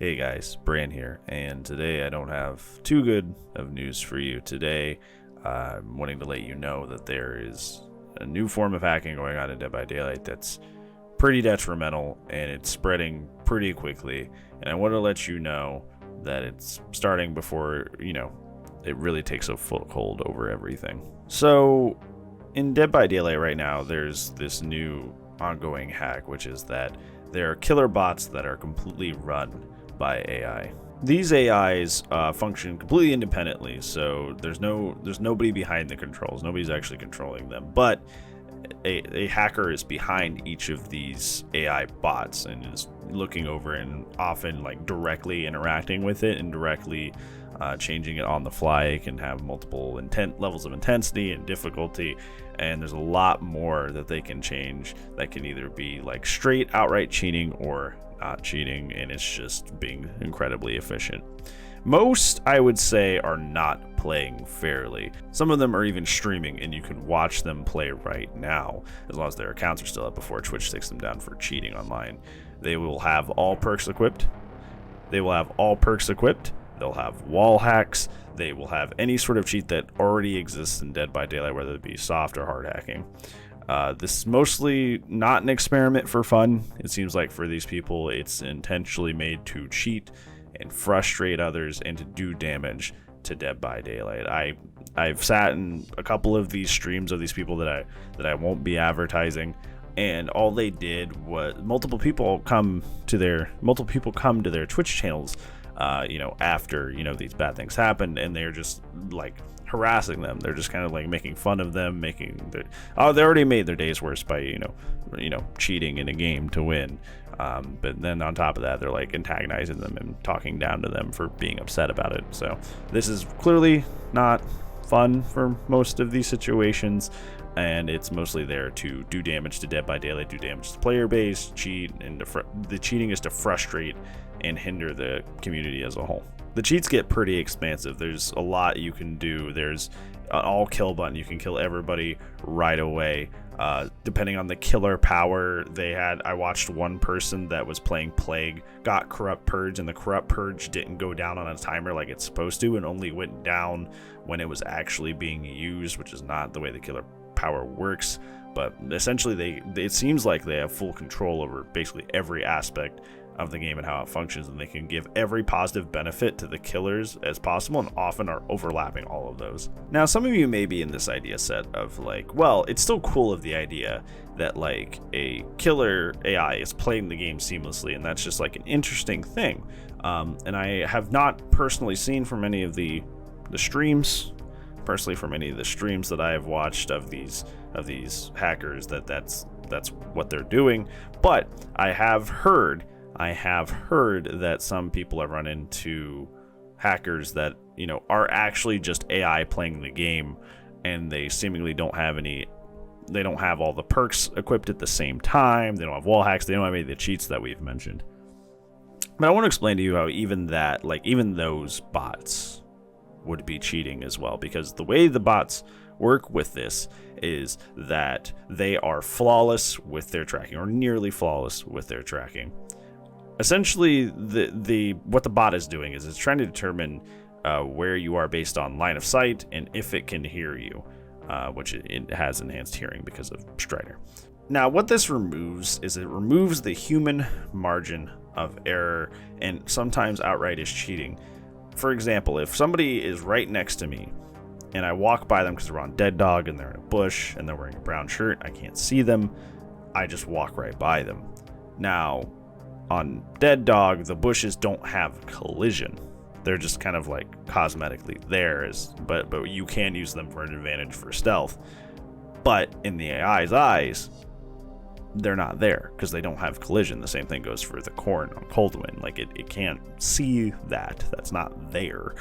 Hey guys, Bran here, and today I don't have too good of news for you. Today, I'm wanting to let you know that there is a new form of hacking going on in Dead by Daylight that's pretty detrimental, and it's spreading pretty quickly, and I want to let you know that it's starting before, it really takes a foothold over everything. So, in Dead by Daylight right now, there's this new ongoing hack, which is that there are killer bots that are completely run by AI. These AIs function completely independently, so there's nobody behind the controls. Nobody's actually controlling them, but a hacker is behind each of these AI bots and is looking over and often directly interacting with it and directly changing it on the fly. It can have multiple levels of intensity and difficulty, and there's a lot more that they can change that can either be straight outright cheating or not cheating, and it's just being incredibly efficient. Most, I would say, are not playing fairly. Some of them are even streaming, and you can watch them play right now, as long as their accounts are still up before Twitch takes them down for cheating online. They will have all perks equipped. They'll have wall hacks. They will have any sort of cheat that already exists in Dead by Daylight, whether it be soft or hard hacking. This is mostly not an experiment for fun. It seems like for these people, it's intentionally made to cheat and frustrate others and to do damage to Dead by Daylight. I've sat in a couple of these streams of these people that I won't be advertising, and all they did was multiple people come to their Twitch channels after these bad things happened, and they're just harassing them. They're just kind of making fun of them, they already made their days worse by cheating in a game to win, but then on top of that, they're antagonizing them and talking down to them for being upset about it. So this is clearly not fun for most of these situations, and it's mostly there to do damage to Dead by Daylight, do damage to the player base, cheat, and the cheating is to frustrate and hinder the community as a whole. The cheats get pretty expansive. There's a lot you can do. There's an all kill button. You can kill everybody right away. Depending on the killer power they had, I watched one person that was playing Plague, got Corrupt Purge, and the Corrupt Purge didn't go down on a timer like it's supposed to, and only went down when it was actually being used, which is not the way the killer power works. But essentially, it seems like they have full control over basically every aspect of the game and how it functions, and they can give every positive benefit to the killers as possible, and often are overlapping all of those. Now, some of you may be in this idea set of well, it's still cool of the idea that a killer AI is playing the game seamlessly, and that's just an interesting thing. And I have not personally seen from any of the streams, that I have watched of these hackers that's what they're doing, but I have heard that some people have run into hackers that are actually just AI playing the game, and they seemingly don't have all the perks equipped at the same time. They don't have wall hacks. They don't have any of the cheats that we've mentioned. But I want to explain to you how even those bots would be cheating as well, because the way the bots work with this is that they are flawless with their tracking, or nearly flawless with their tracking. Essentially, what the bot is doing is it's trying to determine where you are based on line of sight and if it can hear you, which it has enhanced hearing because of Strider. Now, what this removes is it removes the human margin of error, and sometimes outright is cheating. For example, if somebody is right next to me and I walk by them because they're on Dead Dog and they're in a bush and they're wearing a brown shirt, I can't see them, I just walk right by them. Now, on Dead Dog, the bushes don't have collision. They're just kind of cosmetically there, but you can use them for an advantage for stealth. But in the AI's eyes, they're not there because they don't have collision. The same thing goes for the corn on Cold Wind. It can't see that. That's not there.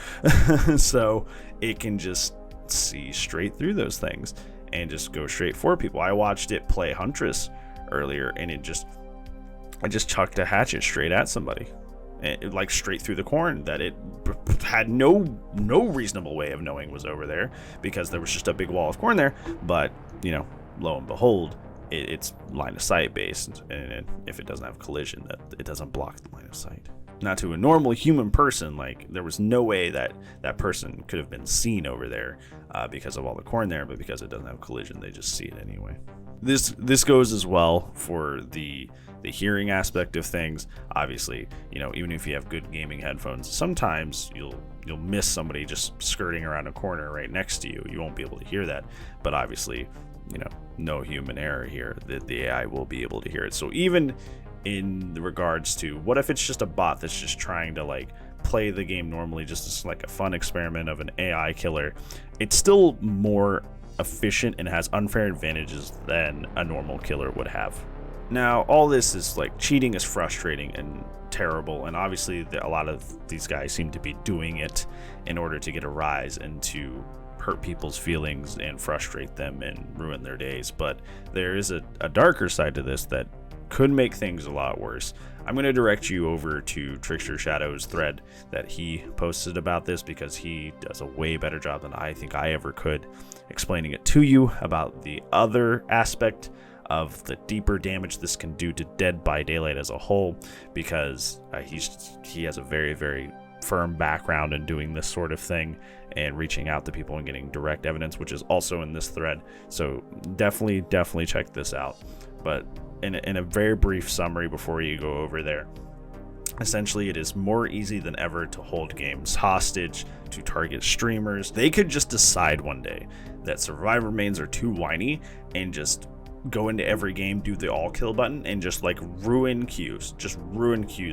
So it can just see straight through those things and just go straight for people. I watched it play Huntress earlier, and I just chucked a hatchet straight at somebody, straight through the corn that it had no reasonable way of knowing was over there, because there was just a big wall of corn there. But lo and behold, it's line of sight based, and if it doesn't have collision, that it doesn't block the line of sight. Not to a normal human person, like there was no way that that person could have been seen over there because of all the corn there, but because it doesn't have collision, they just see it anyway. This goes as well for the hearing aspect of things. Obviously, you know, even if you have good gaming headphones, sometimes you'll miss somebody just skirting around a corner right next to you. You won't be able to hear that, but obviously, you know, no human error here. The AI will be able to hear it. So even in regards to what if it's just a bot that's just trying to like play the game normally, just as like a fun experiment of an AI killer, it's still more efficient and has unfair advantages than a normal killer would have. Now, all this is like cheating is frustrating and terrible, and obviously a lot of these guys seem to be doing it in order to get a rise and to hurt people's feelings and frustrate them and ruin their days. But there is a darker side to this that could make things a lot worse. I'm going to direct you over to Trickster Shadow's thread that he posted about this, because he does a way better job than I think I ever could explaining it to you about the other aspect of the deeper damage this can do to Dead by Daylight as a whole, because he has a very, very firm background in doing this sort of thing and reaching out to people and getting direct evidence, which is also in this thread. So definitely check this out. But in a very brief summary before you go over there, essentially it is more easy than ever to hold games hostage, to target streamers. They could just decide one day that survivor mains are too whiny and just go into every game, do the all kill button, and just like ruin queues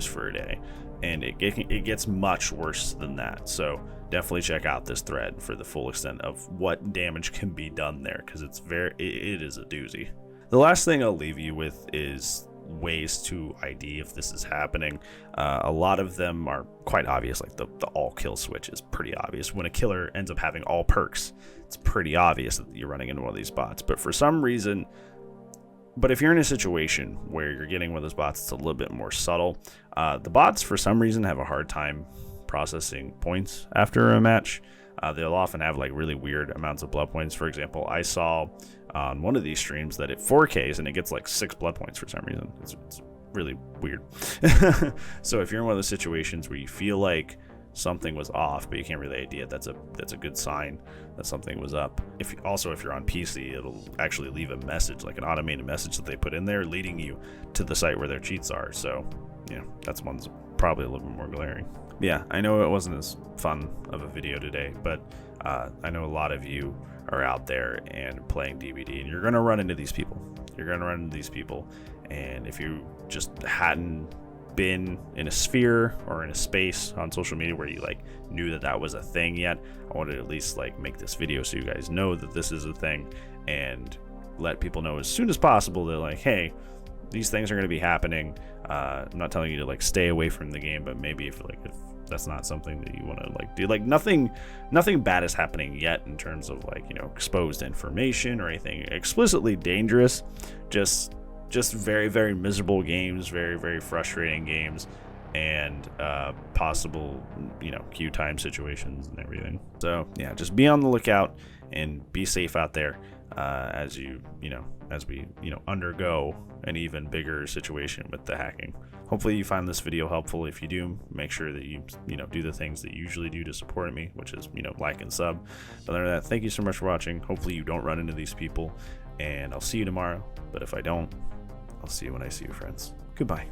for a day. And it gets much worse than that. So definitely check out this thread for the full extent of what damage can be done there, because it is a doozy. The last thing I'll leave you with is ways to ID if this is happening. A lot of them are quite obvious, like the all kill switch is pretty obvious. When a killer ends up having all perks, it's pretty obvious that you're running into one of these bots. But for some reason, if you're in a situation where you're getting one of those bots, it's a little bit more subtle. The bots, for some reason, have a hard time processing points after a match. They'll often have like really weird amounts of blood points. For example, I saw on one of these streams that it 4Ks and it gets like 6 blood points for some reason. It's really weird. So if you're in one of those situations where you feel like something was off, but you can't really ID it, that's a good sign that something was up. If you're on PC, it'll actually leave a message, like an automated message that they put in there, leading you to the site where their cheats are. So yeah, that's one's probably a little bit more glaring. Yeah, I know it wasn't as fun of a video today, but I know a lot of you are out there and playing DBD, and you're going to run into these people. And if you just hadn't been in a sphere or in a space on social media where you like knew that was a thing yet, I wanted to at least like make this video so you guys know that this is a thing, and let people know as soon as possible that like, hey, these things are going to be happening. I'm not telling you to like stay away from the game, but maybe if that's not something that you want to like do, like nothing bad is happening yet in terms of like, you know, exposed information or anything explicitly dangerous, just very, very miserable games, very, very frustrating games, and possible, you know, queue time situations and everything. So yeah, just be on the lookout and be safe out there as we undergo an even bigger situation with the hacking. Hopefully you find this video helpful. If you do, make sure that you do the things that you usually do to support me, which is, like and sub. But other than that, thank you so much for watching. Hopefully you don't run into these people, and I'll see you tomorrow. But if I don't, I'll see you when I see you, friends. Goodbye.